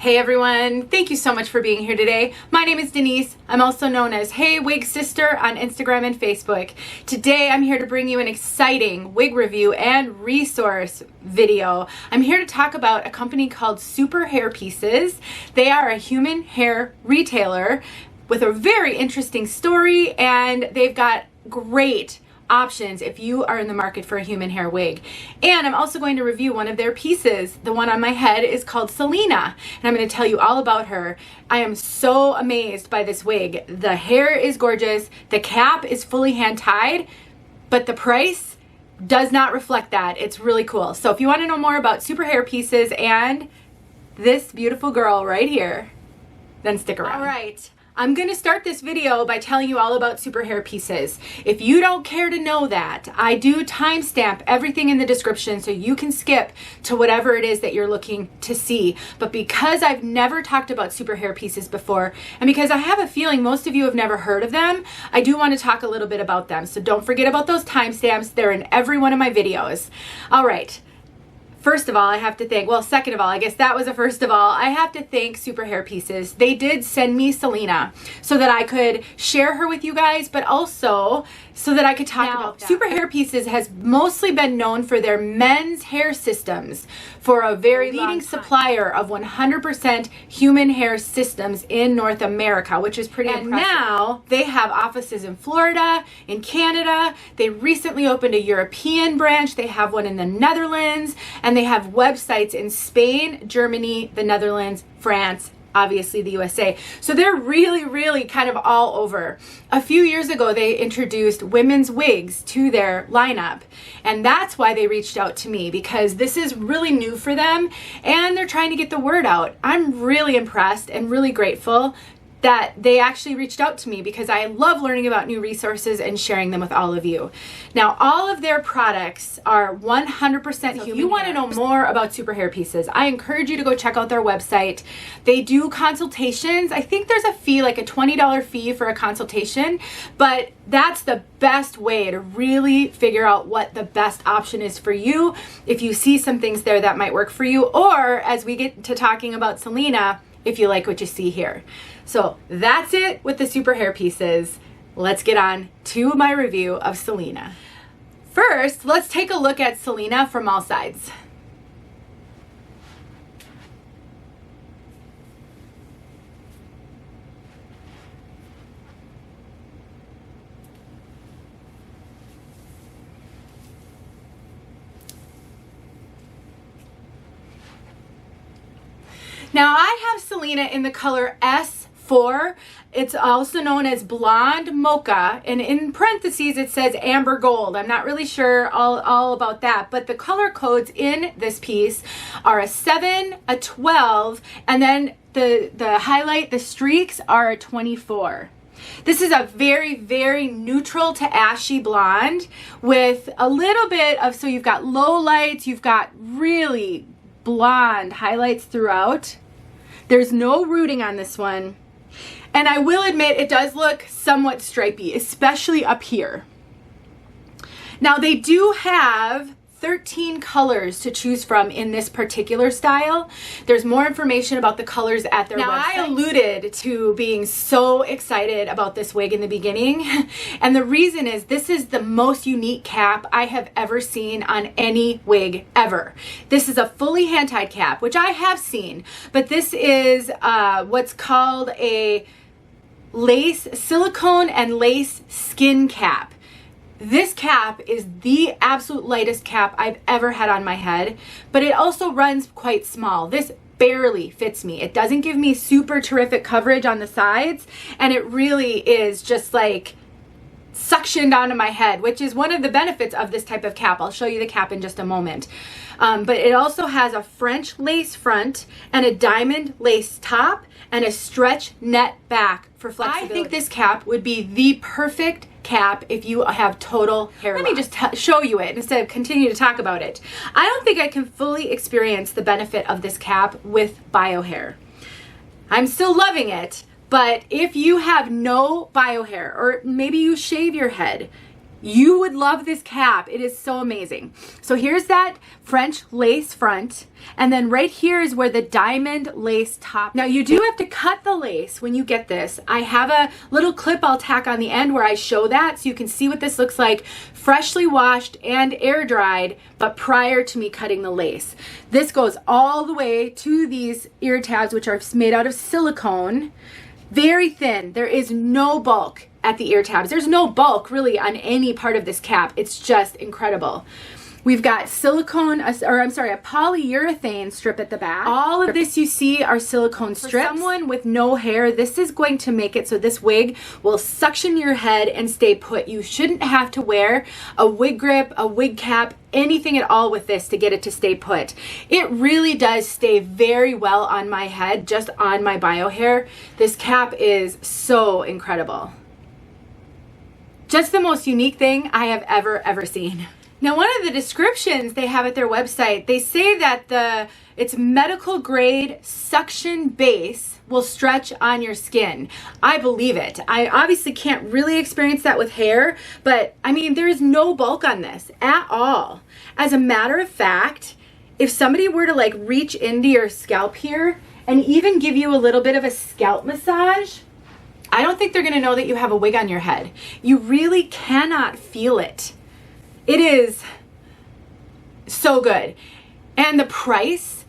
Hey everyone, thank you so much for being here today. My name is Denise. I'm also known as heywigsister on Instagram and Facebook. Today I'm here to bring you an exciting wig review and resource video. I'm here to talk about a company called Superhairpieces. They are a human hair retailer with a very interesting story, and they've got great options if you are in the market for a human hair wig. And I'm also going to review one of their pieces. The one on my head is called Selena, and I'm going to tell you all about her. I am so amazed by this wig. The hair is gorgeous, the cap is fully hand tied, but the price does not reflect that. It's really cool. So if you want to know more about Superhairpieces and this beautiful girl right here, then stick around. All right. I'm going to start this video by telling you all about Superhairpieces. If you don't care to know that, I do timestamp everything in the description so you can skip to whatever it is that you're looking to see. But because I've never talked about Superhairpieces before, and because I have a feeling most of you have never heard of them, I do want to talk a little bit about them. So don't forget about those timestamps. They're in every one of my videos. All right. First of all, I have to thank, well, second of all, I guess that was a first of all, I have to thank Superhairpieces. They did send me Selena so that I could share her with you guys, but also so that I could talk about that. Superhairpieces has mostly been known for their men's hair systems, for a very leading supplier of 100% human hair systems in North America, which is pretty impressive. And now they have offices in Florida, in Canada. They recently opened a European branch. They have one in the Netherlands, and they have websites in Spain, Germany, the Netherlands, France, obviously the USA. So they're really kind of all over. A few years ago, they introduced women's wigs to their lineup. And that's why they reached out to me, because this is really new for them and they're trying to get the word out. I'm really impressed and really grateful that they actually reached out to me, because I love learning about new resources and sharing them with all of you. Now, all of their products are 100% human. If you want to know more about Superhairpieces, I encourage you to go check out their website. They do consultations. I think there's a fee, like a $20 fee for a consultation, but that's the best way to really figure out what the best option is for you. If you see some things there that might work for you, or as we get to talking about Selena, if you like what you see here. So that's it with the Superhairpieces. Let's get on to my review of Selena. First, let's take a look at Selena from all sides. Now I have Selena in the color S4. It's also known as blonde mocha, and in parentheses it says amber gold. I'm not really sure all about that, but the color codes in this piece are a 7, a 12, and then the highlight, the streaks, are a 24. This is a very neutral to ashy blonde with a little bit of, so you've got low lights, you've got really blonde highlights throughout. There's no rooting on this one. And I will admit it does look somewhat stripy, especially up here. Now they do have 13 colors to choose from in this particular style. There's more information about the colors at their website. Now, I alluded to being so excited about this wig in the beginning, and the reason is this is the most unique cap I have ever seen on any wig ever. This is a fully hand-tied cap, which I have seen, but this is what's called a lace, silicone and lace skin cap. This cap is the absolute lightest cap I've ever had on my head, but it also runs quite small. This barely fits me. It doesn't give me super terrific coverage on the sides, and it really is just like suctioned onto my head, which is one of the benefits of this type of cap. I'll show you the cap in just a moment. But it also has a French lace front and a diamond lace top and a stretch net back for flexibility. I think this cap would be the perfect cap if you have total hair loss. Let me just show you it instead of continue to talk about it. I don't think I can fully experience the benefit of this cap with bio hair. I'm still loving it, but if you have no bio hair, or maybe you shave your head, You would love this cap. It is so amazing. So here's that French lace front. And then right here is where the diamond lace top. Now you do have to cut the lace when you get this. I have a little clip I'll tack on the end where I show that so you can see what this looks like freshly washed and air dried, but prior to me cutting the lace. This goes all the way to these ear tabs, which are made out of silicone. Very thin. There is no bulk at the ear tabs. There's no bulk really on any part of this cap. It's just incredible. We've got silicone, or I'm sorry, a polyurethane strip at the back. All of this you see are silicone strips. For someone with no hair, this is going to make it so this wig will suction your head and stay put. You shouldn't have to wear a wig grip, a wig cap, anything at all with this to get it to stay put. It really does stay very well on my head, just on my bio hair. This cap is so incredible. Just the most unique thing I have ever seen. Now, one of the descriptions they have at their website, they say that it's medical grade suction base will stretch on your skin. I believe it. I obviously can't really experience that with hair, but I mean, there is no bulk on this at all. As a matter of fact, if somebody were to like reach into your scalp here and even give you a little bit of a scalp massage, I don't think they're gonna know that you have a wig on your head. You really cannot feel it. It is so good. And the price,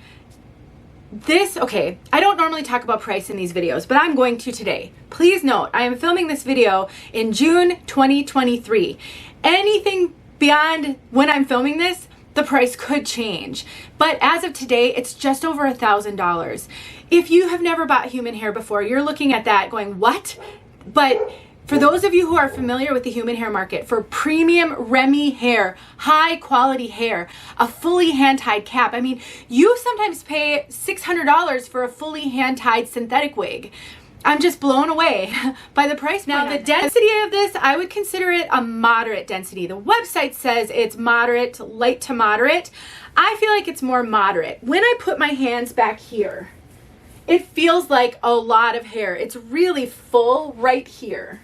okay, I don't normally talk about price in these videos, but I'm going to today. Please note, I am filming this video in June 2023. Anything beyond when I'm filming this, the price could change. But as of today, it's just over $1,000. If you have never bought human hair before, you're looking at that going, what? But for those of you who are familiar with the human hair market, for premium Remy hair, high quality hair, a fully hand-tied cap, I mean, you sometimes pay $600 for a fully hand-tied synthetic wig. I'm just blown away by the price. Now, the density of this, I would consider it a moderate density. The website says it's moderate, light to moderate. I feel like it's more moderate. When I put my hands back here, it feels like a lot of hair. It's really full right here.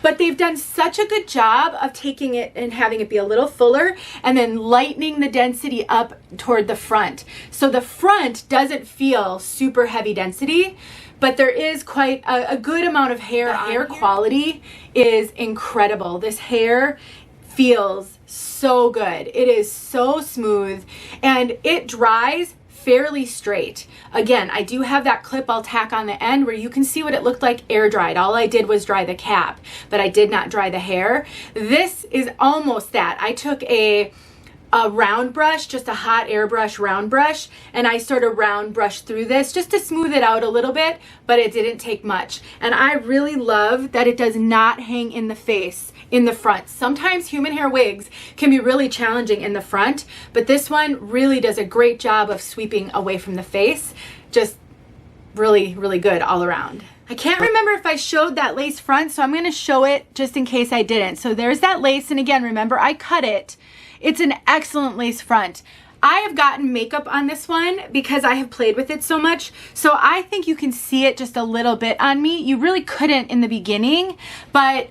But they've done such a good job of taking it and having it be a little fuller and then lightening the density up toward the front. So the front doesn't feel super heavy density, but there is quite a good amount of hair. The hair quality is incredible. This hair feels so good. It is so smooth and it dries fairly straight. Again, I do have that clip I'll tack on the end where you can see what it looked like air dried. All I did was dry the cap, but I did not dry the hair. This is almost that. I took a round brush, just a hot airbrush round brush, and I sort of round brushed through this just to smooth it out a little bit, but it didn't take much. And I really love that it does not hang in the face in the front. Sometimes human hair wigs can be really challenging in the front, but this one really does a great job of sweeping away from the face. Just really, really good all around. I can't remember if I showed that lace front, so I'm gonna show it just in case I didn't. So there's that lace, and again, remember I cut it. It's an excellent lace front. I have gotten makeup on this one because I have played with it so much. So I think you can see it just a little bit on me. You really couldn't in the beginning, but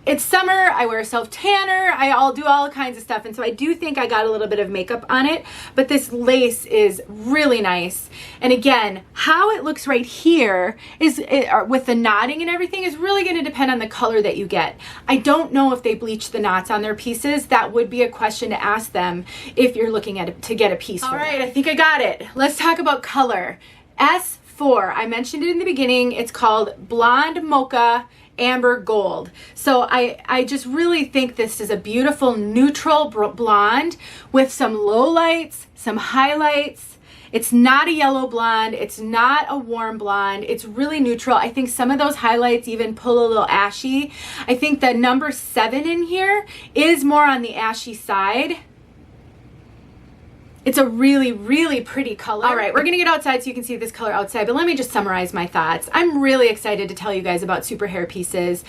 it's summer, I wear a self-tanner, I'll do all kinds of stuff, and so I do think I got a little bit of makeup on it, but this lace is really nice. And again, how it looks right here is, with the knotting and everything, is really going to depend on the color that you get. I don't know if they bleach the knots on their pieces. That would be a question to ask them if you're looking at it to get a piece. All right, I think I got it. Let's talk about color. S4, I mentioned it in the beginning, it's called Blonde Mocha Amber Gold. So I just really think this is a beautiful neutral blonde with some lowlights, some highlights. It's not a yellow blonde. It's not a warm blonde. It's really neutral. I think some of those highlights even pull a little ashy. I think the number 7 in here is more on the ashy side. It's a really, really pretty color. All right, we're gonna get outside so you can see this color outside, but let me just summarize my thoughts. I'm really excited to tell you guys about Superhairpieces.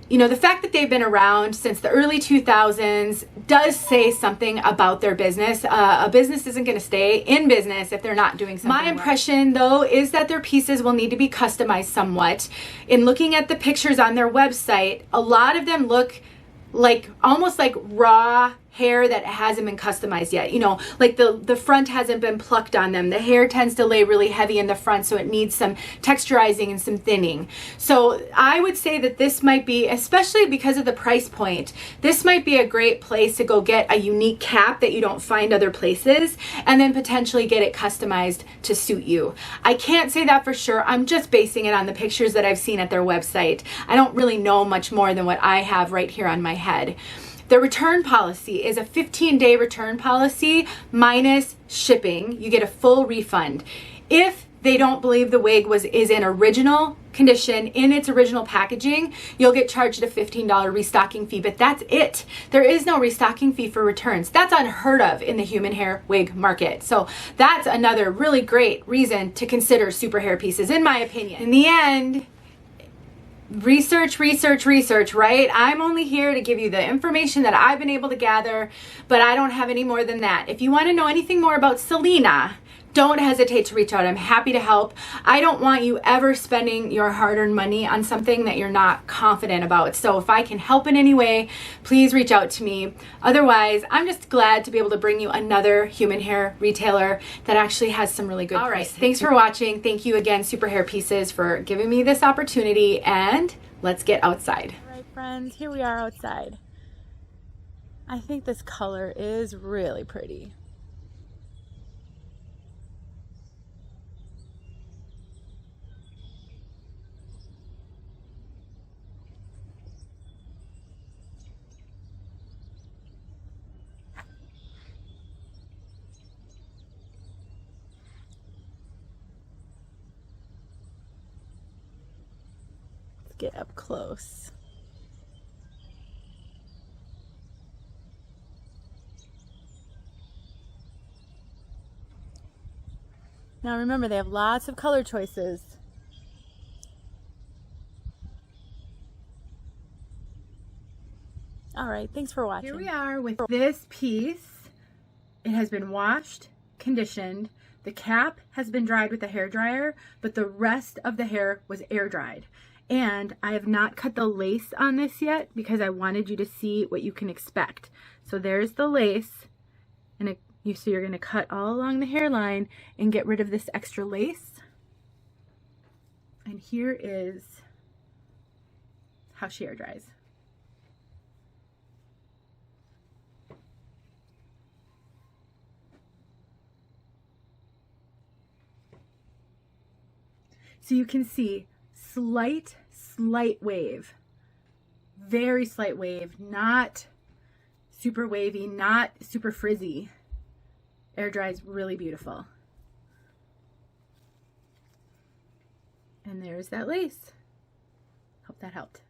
You know, the fact that they've been around since the early 2000s does say something about their business. A business isn't gonna stay in business if they're not doing something. My impression though is that their pieces will need to be customized somewhat. In looking at the pictures on their website, a lot of them look like almost like raw hair that hasn't been customized yet. You know, like the front hasn't been plucked on them. The hair tends to lay really heavy in the front, so it needs some texturizing and some thinning. So I would say that this might be, especially because of the price point, this might be a great place to go get a unique cap that you don't find other places, and then potentially get it customized to suit you. I can't say that for sure. I'm just basing it on the pictures that I've seen at their website. I don't really know much more than what I have right here on my head. The return policy is a 15-day return policy minus shipping. You get a full refund. If they don't believe the wig is in original condition, in its original packaging, you'll get charged a $15 restocking fee, but that's it. There is no restocking fee for returns. That's unheard of in the human hair wig market. So that's another really great reason to consider Superhairpieces, in my opinion. In the end, research, right? I'm only here to give you the information that I've been able to gather, but I don't have any more than that. If you want to know anything more about Selena, don't hesitate to reach out. I'm happy to help. I don't want you ever spending your hard-earned money on something that you're not confident about. So if I can help in any way, please reach out to me. Otherwise, I'm just glad to be able to bring you another human hair retailer that actually has some really good prices. Thanks for watching. Thank you again, Superhairpieces, for giving me this opportunity, and let's get outside. All right, friends, here we are outside. I think this color is really pretty. Get up close. Now remember, they have lots of color choices. All right, thanks for watching. Here we are with this piece. It has been washed, conditioned. The cap has been dried with a hair dryer, but the rest of the hair was air dried. And I have not cut the lace on this yet because I wanted you to see what you can expect. So there's the lace, and so you're going to cut all along the hairline and get rid of this extra lace. And here is how she air dries. So you can see slight wave, very slight wave, not super wavy, not super frizzy. Air dries really beautiful. And there's that lace. Hope that helped.